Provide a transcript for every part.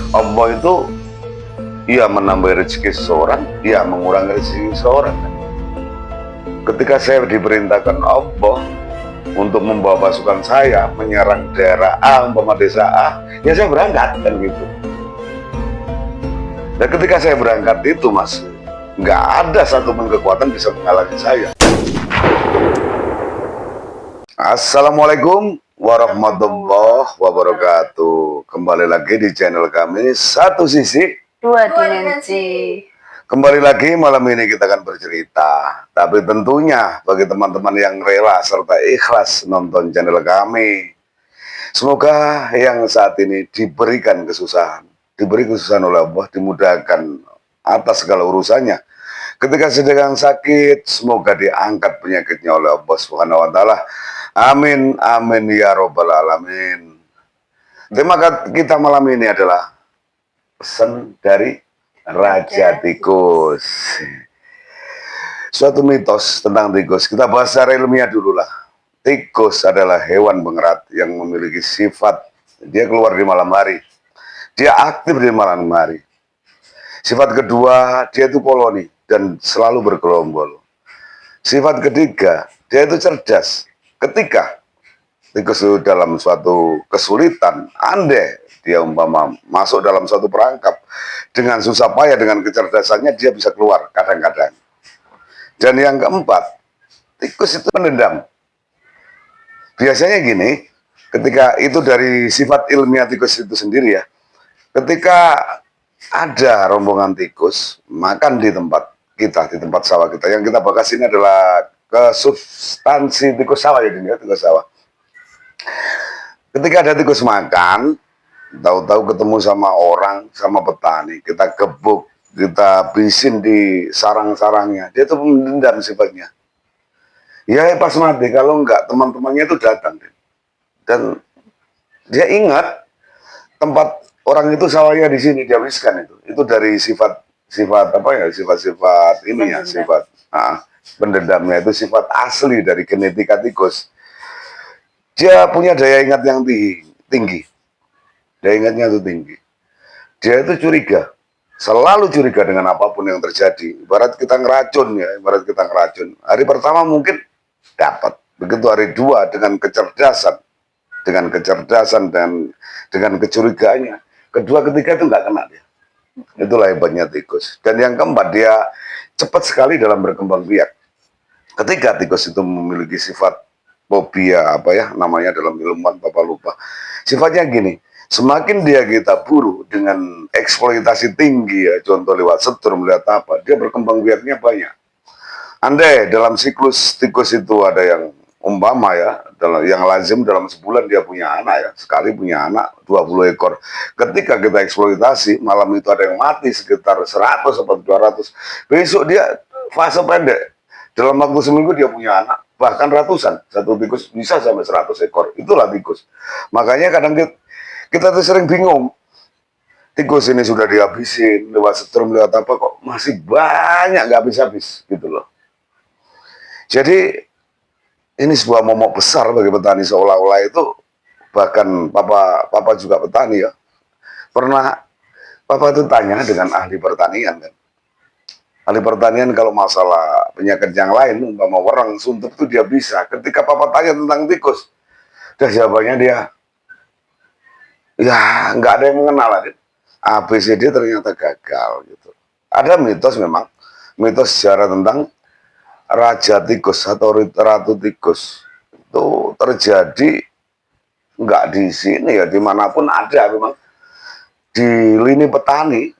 Allah itu ia menambah rezeki seseorang, ia mengurangi rezeki seseorang. Ketika saya diperintahkan Allah untuk membawa pasukan saya menyerang daerah A, umpama desa A, ya saya berangkat kan gitu. Dan ketika saya berangkat itu mas, nggak ada satupun kekuatan bisa menghalangi saya. Assalamualaikum warahmatullahi wabarakatuh. Kembali lagi di channel kami, Satu Sisi Dua Dimensi. Kembali lagi malam ini kita akan bercerita, tapi tentunya bagi teman-teman yang rela serta ikhlas nonton channel kami, semoga yang saat ini diberikan kesusahan, diberi kesusahan oleh Allah, dimudahkan atas segala urusannya. Ketika sedang sakit, semoga diangkat penyakitnya oleh Allah Subhanahu wa taala. Amin amin ya robbal alamin. Tema kita malam ini adalah pesan dari Raja Tikus. Suatu mitos tentang tikus. Kita bahas secara ilmiah dulu lah. Tikus adalah hewan pengerat yang memiliki sifat dia keluar di malam hari. Dia aktif di malam hari. Sifat kedua, dia itu koloni dan selalu bergerombol. Sifat ketiga, dia itu cerdas. Ketika tikus itu dalam suatu kesulitan, andai dia umpama masuk dalam suatu perangkap, dengan susah payah, dengan kecerdasannya dia bisa keluar kadang-kadang. Dan yang keempat, tikus itu pendendam. Biasanya gini, ketika itu dari sifat ilmiah tikus itu sendiri ya, ketika ada rombongan tikus makan di tempat kita, di tempat sawah kita, yang kita bahas ini adalah ke substansi tikus sawah ya, tikus sawah. Ketika ada tikus makan, tahu-tahu ketemu sama orang, sama petani, kita gebuk, kita bisin di sarang-sarangnya, dia tuh mendendam sifatnya. Ya pas mati, kalau enggak teman-temannya itu datang dan dia ingat tempat orang itu sawahnya di sini, dia habiskan itu dari sifat apa ya, sifat ini ya, sifat pendendamnya itu sifat asli dari genetika tikus. Dia punya daya ingat yang tinggi. Daya ingatnya itu tinggi. Dia itu curiga. Selalu curiga dengan apapun yang terjadi. Ibarat kita ngeracun ya, ibarat kita ngeracun. Hari pertama mungkin dapat. Begitu hari dua dengan kecerdasan. Dan dengan kecurigaannya. Kedua, ketiga itu nggak kena dia. Itulah hebatnya tikus. Dan yang keempat, dia cepat sekali dalam berkembang biak. Ketika tikus itu memiliki sifat fobia, apa ya namanya dalam ilmuwan, Bapak lupa. Sifatnya gini, semakin dia kita buru dengan eksploitasi tinggi ya, contoh lewat setrum, melihat apa, dia berkembang biaknya banyak. Andai dalam siklus tikus itu ada yang umpama ya, yang lazim dalam sebulan dia punya anak ya, sekali punya anak 20 ekor. Ketika kita eksploitasi, malam itu ada yang mati sekitar 100 atau 200. Besok dia fase pendek. Dalam waktu seminggu dia punya anak, bahkan ratusan. Satu tikus bisa sampai 100 ekor. Itulah tikus. Makanya kadang kita tuh sering bingung. Tikus ini sudah dihabisin, lewat setrum, lewat apa, kok masih banyak, nggak habis-habis gitu loh. Jadi ini sebuah momok besar bagi petani, seolah-olah itu, bahkan papa juga petani ya. Pernah papa itu tanya dengan ahli pertanian kan. Ahli pertanian kalau masalah penyakit yang lain, umpama wereng, suntuk itu dia bisa. Ketika papa tanya tentang tikus, dah jawabannya dia, ya nggak ada yang mengenal. ABCD ternyata gagal gitu. Ada mitos memang, mitos sejarah tentang Raja Tikus atau Ratu Tikus. Itu terjadi nggak di sini ya, dimanapun ada memang. Di lini petani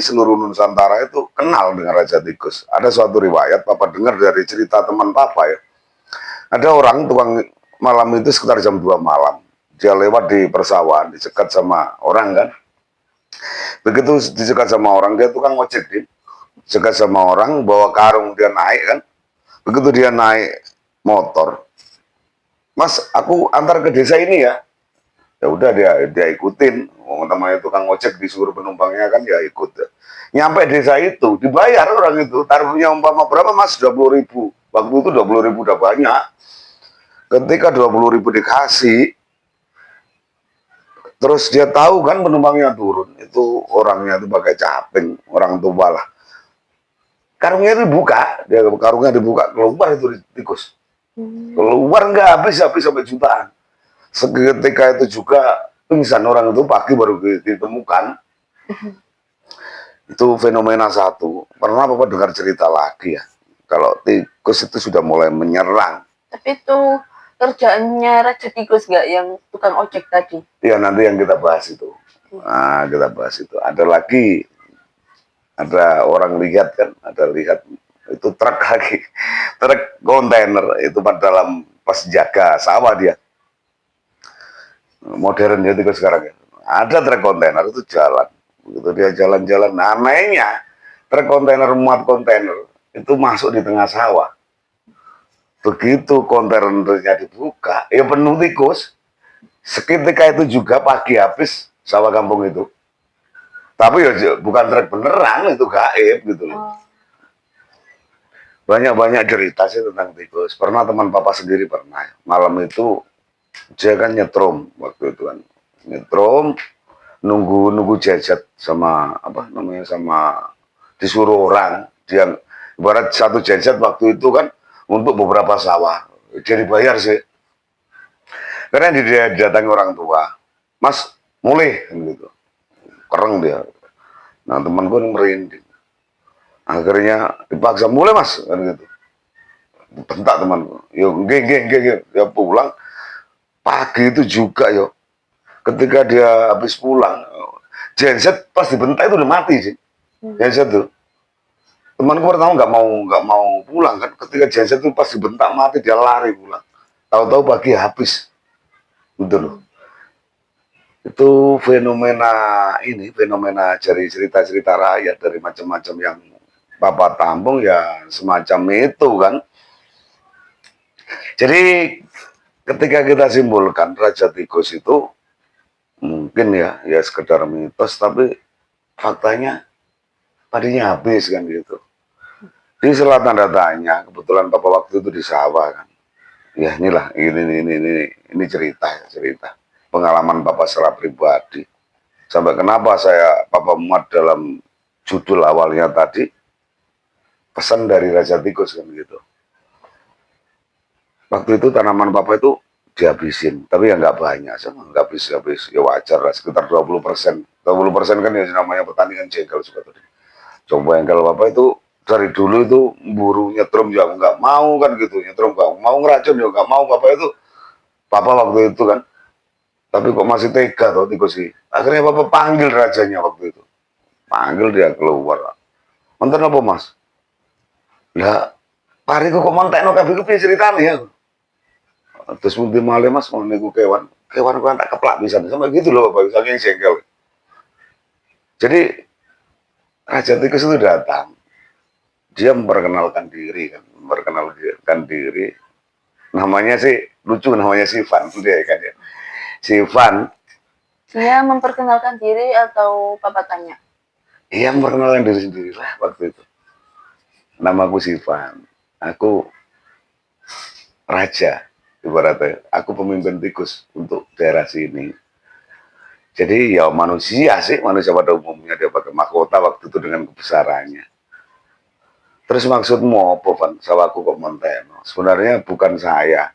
seluruh Nusantara itu kenal dengan Raja Tikus. Ada suatu riwayat, papa dengar dari cerita teman papa ya. Ada orang tukang malam itu sekitar jam 2 malam. Dia lewat di persawahan, dicegat sama orang kan. Begitu dicegat sama orang, dia tukang ngojek dia. Dicegat sama orang, bawa karung, dia naik kan. Begitu dia naik motor, Mas, aku antar ke desa ini ya. Ya udah dia ikutin. Namanya tukang ojek disuruh penumpangnya kan ya ikut. Nyampe desa itu dibayar orang itu, tarifnya umpama berapa Mas? 20.000. Waktu itu 20.000 udah banyak. Ketika 20.000 dikasih, Terus dia tahu kan penumpangnya turun, itu orangnya itu pakai caping, orang tua lah. Karungnya itu dibuka, karungnya dibuka, keluar itu tikus. Keluar nggak habis sampai jutaan. Seketika itu juga pingsan orang itu pagi baru ditemukan. Itu fenomena satu. Pernah Bapak dengar cerita lagi ya? Kalau tikus itu sudah mulai menyerang. Tapi itu kerjaannya Raja Tikus nggak yang tukang ojek tadi? Ya nanti yang kita bahas itu. Nah, kita bahas itu. Ada lagi, ada orang lihat kan, ada lihat itu truk lagi, truk kontainer itu dalam pas jaga sawah dia. Modern ya tikus sekarang ya. Ada truk kontainer itu jalan. Begitu dia jalan-jalan, anehnya truk kontainer muat kontainer itu masuk di tengah sawah. Begitu kontainernya dibuka, ya penuh tikus. Seketika itu juga pagi habis sawah kampung itu. Tapi ya bukan truk beneran, itu gaib gitu loh. Banyak-banyak cerita sih tentang tikus. Pernah teman papa sendiri pernah. Malam itu dia kan nyetrum waktu itu kan. Nyetrum, nunggu jajet sama apa namanya sama disuruh orang. Dia ibarat satu jajet waktu itu kan untuk beberapa sawah. Dia dibayar sih. Karena dia datangi orang tua. Mas, mulai kan gitu. Kereng dia. Nah temanku merinding. Akhirnya dipaksa mulai mas kan gitu. Bentak temanku. Yo geng. Dia pulang pagi itu juga yo. Ketika dia habis pulang, genset pas dibentak itu udah mati sih. Genset tuh. Temanku pertama nggak mau pulang kan. Ketika genset itu pas dibentak mati dia lari pulang. Tahu-tahu pagi habis. Gitu loh. Itu fenomena ini, fenomena dari cerita-cerita rakyat dari macam-macam yang Papa tampung ya semacam itu kan. Jadi ketika kita simpulkan Raja Tikus itu mungkin ya sekedar mitos, tapi faktanya padinya habis kan gitu. Di selatan datanya kebetulan Papa waktu itu di sawah kan. Ya inilah ini cerita pengalaman Papa secara pribadi. Sampai kenapa Papa muat dalam judul awalnya tadi pesan dari Raja Tikus kan gitu. Waktu itu tanaman Papa itu dihabisin, tapi ya nggak banyak, sama nggak habis, ya wajar lah, sekitar 20%. 20% kan ya namanya petani kan jengkel suka tadi. Coba yang kalau Papa itu dari dulu itu buru nyetrum ya nggak mau kan gitu, nyetrum nggak mau ngeracun ya nggak mau Papa waktu itu kan. Tapi kok masih tega tuh tikus sih. Akhirnya Papa panggil rajanya waktu itu. Panggil dia keluar. Mantan apa mas? Lah, pari kok mantekno kabeh ku piye ceritane ya? Terus mesti malih mas mau niku kewan kan tak keplak pisan sama gitu loh Bapak saking jengkel. Jadi Raja Tikus itu datang, dia memperkenalkan diri kan, memperkenalkan diri. Namanya sih lucu, namanya Sivan dia kan ya. Sivan. Dia memperkenalkan diri atau Papa tanya? Iya memperkenalkan diri sendiri lah waktu itu. Namaku Sivan, aku raja, ibaratnya aku pemimpin tikus untuk daerah sini. Jadi ya manusia pada umumnya dia pakai mahkota waktu itu dengan kebesarannya. Terus maksudmu apa, Van? Sawahku kok monteno? Sebenarnya bukan saya.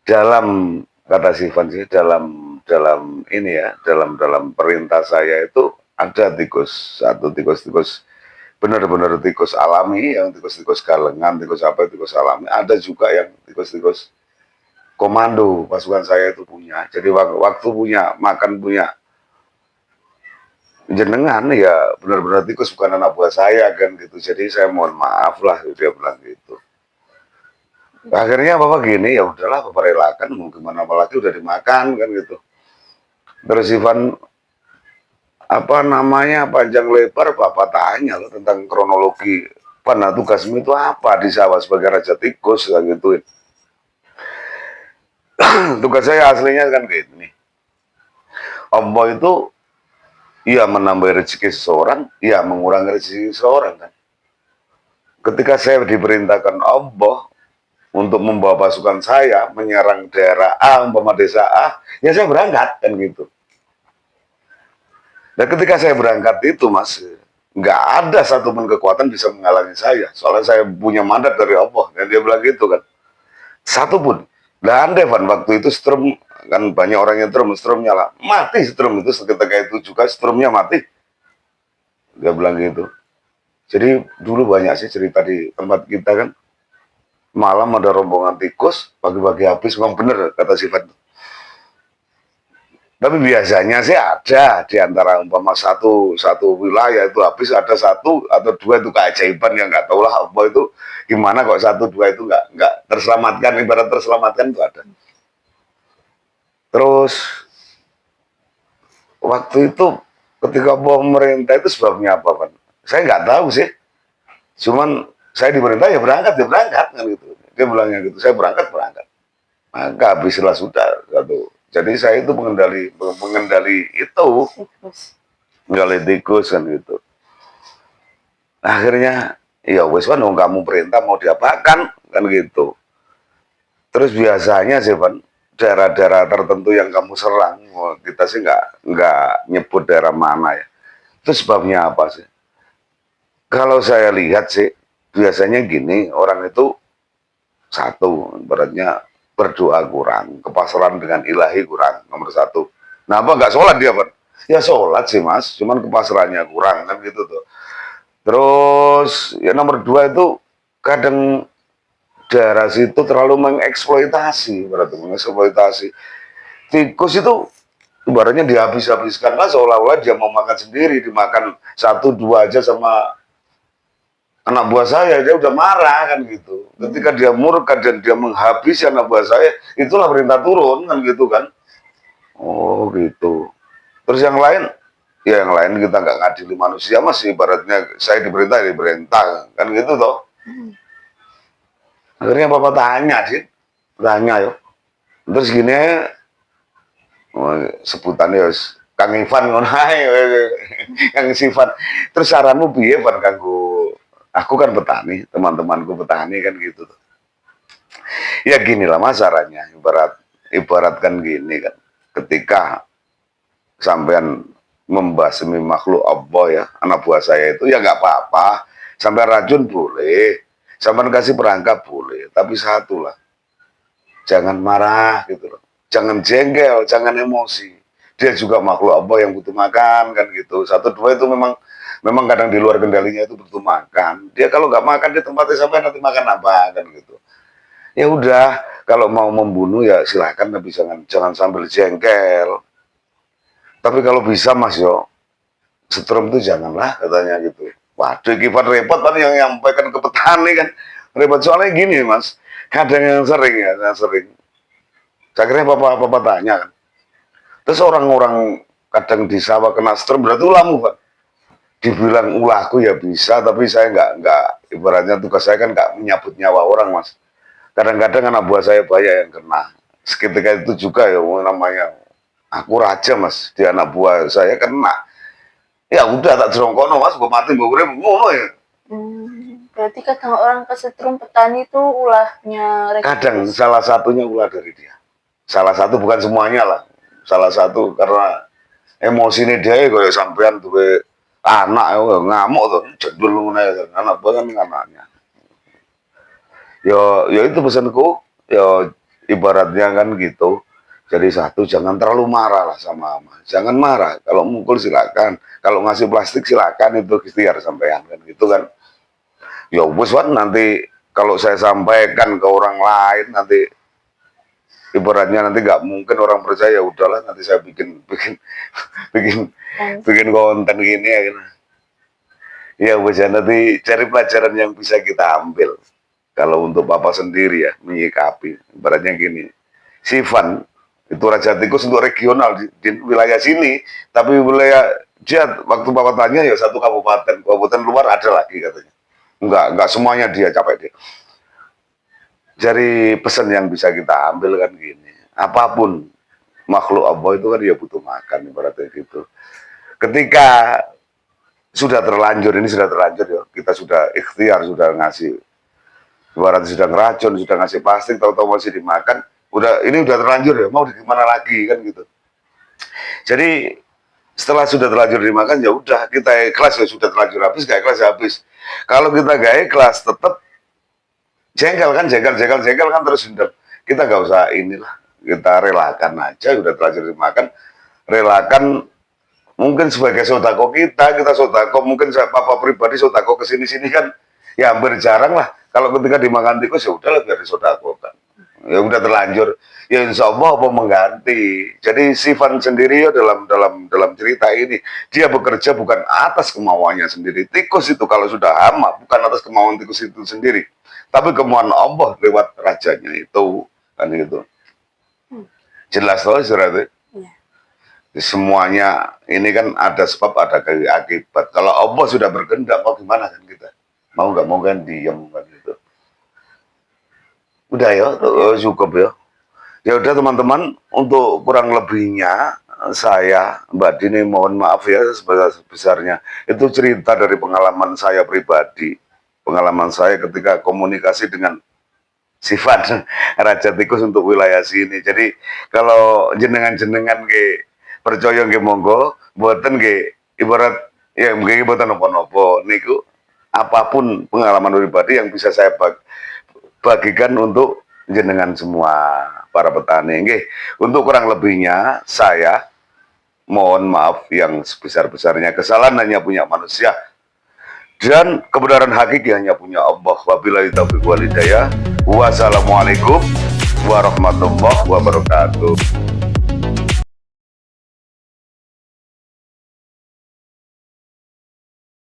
Dalam kata Sivan sih, dalam ini ya, dalam perintah saya itu ada tikus satu tikus benar-benar tikus alami, yang tikus galengan, tikus alami. Ada juga yang tikus komando pasukan saya itu punya. Jadi waktu punya makan punya jenengan ya benar-benar tikus bukan anak buah saya kan gitu. Jadi saya mohon maaf lah dia bilang gitu. Akhirnya Bapak gini ya udahlah Bapak relakan mau gimana apalagi udah dimakan kan gitu. Terus Ivan apa namanya panjang lebar Bapak tanya loh tentang kronologi panah tugasmu itu apa di sawah sebagai Raja Tikus kan gituin. Tugas saya aslinya kan gini. Allah itu ya menambah rezeki seseorang, ya mengurangi rezeki seseorang kan. Ketika saya diperintahkan Allah untuk membawa pasukan saya menyerang daerah A, umpama desa A, ya saya berangkat kan gitu. Dan ketika saya berangkat itu, Mas, nggak ada satupun kekuatan bisa menghalangi saya. Soalnya saya punya mandat dari Allah. Dan dia bilang gitu kan. Satupun. Dan andai Van, waktu itu strum, kan banyak orang yang strum nyala. Mati strum itu, seketika itu juga strumnya mati. Dia bilang gitu. Jadi dulu banyak sih cerita di tempat kita kan. Malam ada rombongan tikus, pagi-pagi habis, memang bener kata sifat. Tapi biasanya sih ada di antara umpama satu wilayah itu habis ada satu atau dua itu keajaiban yang nggak tahu lah apa itu gimana kok satu dua itu nggak terselamatkan, ibarat terselamatkan itu ada. Terus waktu itu ketika pemerintah itu sebabnya apa kan? Saya nggak tahu sih. Cuman saya diperintah ya berangkat kan gitu. Dia bilangnya gitu, saya berangkat. Maka habislah sudah satu. Jadi saya itu pengendali itu, Tikus. mengendali tikus kan gitu. Akhirnya ya wes kan kamu perintah mau diapakan kan gitu. Terus biasanya sih Van, daerah-daerah tertentu yang kamu serang, kita sih nggak nyebut daerah mana ya. Itu sebabnya apa sih? Kalau saya lihat sih biasanya gini, orang itu satu, beratnya berdoa kurang, kepasaran dengan ilahi kurang, nomor satu. Nah apa nggak sholat dia, Pak? Ya sholat sih mas, cuman kepasarannya kurang kan gitu tuh. Terus ya nomor dua itu kadang daerah situ terlalu mengeksploitasi, berarti mengeksploitasi. Tikus itu ibaratnya dihabis-habiskan lah seolah-olah dia mau makan sendiri, dimakan satu dua aja sama anak buah saya, dia udah marah kan gitu. Ketika dia murka dan dia menghabisi anak buah saya, itulah perintah turun kan gitu kan. Oh gitu. Terus yang lain, ya yang lain kita nggak ngadili manusia masih ibaratnya saya diperintah kan gitu toh. Akhirnya bapak tanya sih, tanya yo. Terus gini, oh, sebutannya Kang Ivan ngono ae, Kang Sifan. Terus saranmu piye Van kanggo aku kan petani, teman-temanku petani kan gitu tuh. Ya gini lah mas sarannya, ibaratkan gini kan. Ketika sampean membasmi makhluk Allah ya, anak buah saya itu ya nggak apa-apa. Sampai racun boleh, sampai kasih perangkap boleh, tapi satu lah, jangan marah gitu loh, jangan jengkel, jangan emosi. Dia juga makhluk Allah yang butuh makan kan gitu. Satu dua itu memang kadang di luar kendalinya itu butuh makan. Dia kalau nggak makan di tempatnya sampai nanti makan apa kan gitu. Ya udah, kalau mau membunuh ya silahkan, tapi jangan sambil jengkel. Tapi kalau bisa mas yo, setrum itu janganlah katanya gitu. Waduh, kifat repot kan yang nyampaikan ke petani kan. Repot soalnya gini mas, kadang yang sering ya, yang sering. Saya kira bapak tanya kan. Terus orang-orang kadang di sawah kena strum, berarti ulamu Pak. Dibilang ulahku ya bisa, tapi saya nggak ibaratnya tugas saya kan nggak menyabut nyawa orang mas. Kadang-kadang anak buah saya banyak yang kena. Seketika itu juga ya namanya aku raja mas, di anak buah saya kena. Ya udah tak jerongkono mas, gue mati gue urip ngono ya. Berarti kadang orang kesetrum petani itu ulahnya Kadang Rektikus. salah satunya ulah dari dia. Salah satu bukan semuanya lah. Salah satu karena emosi ini dia kayak sampean tuh anak ngamuk tuh jadul ngono anak buah kan anaknya. Yo itu pesanku, yo ibaratnya kan gitu. Jadi satu, jangan terlalu marah lah sama ama. Jangan marah. Kalau mukul silakan. Kalau ngasih plastik silakan, itu ikhtiar sampean kan gitu kan. Ya wis nanti kalau saya sampaikan ke orang lain nanti ibaratnya nanti nggak mungkin orang percaya. Ya udahlah nanti saya bikin bikin bikin konten gini ya gitu. Ya wis nanti cari pelajaran yang bisa kita ambil. Kalau untuk Bapak sendiri ya menyikapi ibaratnya gini. Sifan itu Raja Tikus untuk regional di wilayah sini, tapi wilayah dia waktu Bapak tanya ya satu kabupaten luar ada lagi katanya. Enggak semuanya dia capek dia. Jadi pesan yang bisa kita ambil kan gini, apapun makhluk Allah itu kan dia butuh makan ibaratnya gitu. Ketika sudah terlanjur, ini sudah terlanjur ya, kita sudah ikhtiar, sudah ngasih ibarat sudah ngeracun, sudah ngasih plastik, tahu-tahu masih dimakan, ini udah terlanjur ya, mau gimana lagi kan gitu. Jadi Setelah sudah terlanjur dimakan ya udah kita ikhlas, ya sudah terlanjur habis gak ikhlas ya habis. Kalau kita gak ikhlas tetap jengkel kan terus dendam. Kita gak usah inilah, kita relakan aja, udah terlanjur dimakan, relakan. Mungkin sebagai sodako kita sodako, mungkin saya papa pribadi sodako kesini-sini kan ya hampir jarang lah. Kalau ketika dimakan tikus ya udahlah biar disodako kan. Ya udah terlanjur, ya insya Allah apa mengganti. Jadi Sifan sendiri ya dalam cerita ini dia bekerja bukan atas kemauannya sendiri. Tikus itu kalau sudah hama bukan atas kemauan tikus itu sendiri, tapi kemauan Allah lewat rajanya itu kan gitu. Jelas loh suratnya. Semuanya ini kan ada sebab ada akibat. Kalau Allah sudah berkehendak mau gimana kan kita? Mau nggak mau kan diam kan gitu. Udah ya, cukup ya. Ya udah teman-teman, untuk kurang lebihnya saya Mbak Dini mohon maaf ya sebesar-besarnya. Itu cerita dari pengalaman saya pribadi. Pengalaman saya ketika komunikasi dengan sifat Raja Tikus untuk wilayah sini. Jadi kalau jenengan-jenengan ke percaya nggih monggo, mboten nggih ibarat ya mungkin mboten napa-napa niku apapun pengalaman pribadi yang bisa saya bagikan untuk jenengan semua para petani nggih. Untuk kurang lebihnya saya mohon maaf yang sebesar-besarnya. Kesalahan hanya punya manusia dan kebenaran hakiki hanya punya Allah. Wabillahi taufiq wal hidayah. Wassalamualaikum warahmatullahi wabarakatuh.